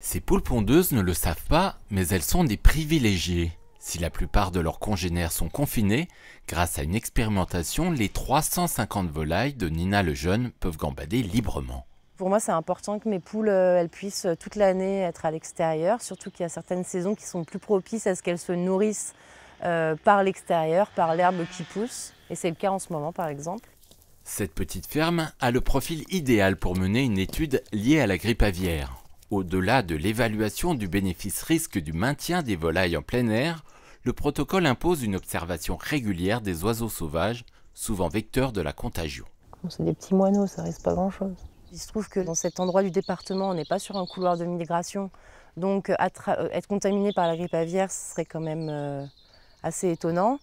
Ces poules pondeuses ne le savent pas, mais elles sont des privilégiées. Si la plupart de leurs congénères sont confinés, grâce à une expérimentation, les 350 volailles de Nina Lejeune peuvent gambader librement. Pour moi, c'est important que mes poules elles puissent toute l'année être à l'extérieur, surtout qu'il y a certaines saisons qui sont plus propices à ce qu'elles se nourrissent par l'extérieur, par l'herbe qui pousse. Et c'est le cas en ce moment, par exemple. Cette petite ferme a le profil idéal pour mener une étude liée à la grippe aviaire. Au-delà de l'évaluation du bénéfice-risque du maintien des volailles en plein air, le protocole impose une observation régulière des oiseaux sauvages, souvent vecteurs de la contagion. C'est des petits moineaux, ça risque pas grand-chose. Il se trouve que dans cet endroit du département, on n'est pas sur un couloir de migration. Donc être contaminé par la grippe aviaire, ce serait quand même assez étonnant.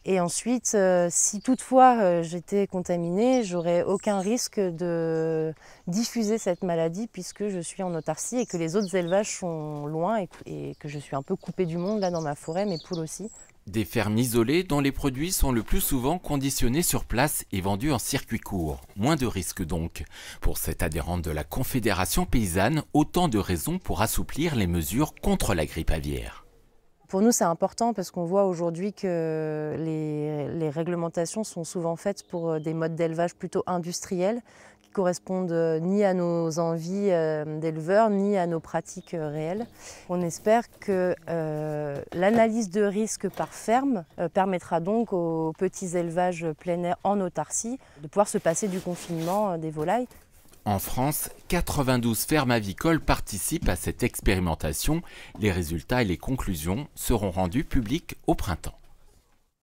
Et ensuite, si toutefois j'étais contaminée, j'aurais aucun risque de diffuser cette maladie puisque je suis en autarcie et que les autres élevages sont loin et que je suis un peu coupée du monde là dans ma forêt, mes poules aussi. Des fermes isolées dont les produits sont le plus souvent conditionnés sur place et vendus en circuit court. Moins de risques donc. Pour cette adhérente de la Confédération paysanne, autant de raisons pour assouplir les mesures contre la grippe aviaire. Pour nous, c'est important parce qu'on voit aujourd'hui que les réglementations sont souvent faites pour des modes d'élevage plutôt industriels qui correspondent ni à nos envies d'éleveurs ni à nos pratiques réelles. On espère que l'analyse de risque par ferme permettra donc aux petits élevages plein air en autarcie de pouvoir se passer du confinement des volailles. En France, 92 fermes avicoles participent à cette expérimentation. Les résultats et les conclusions seront rendus publics au printemps.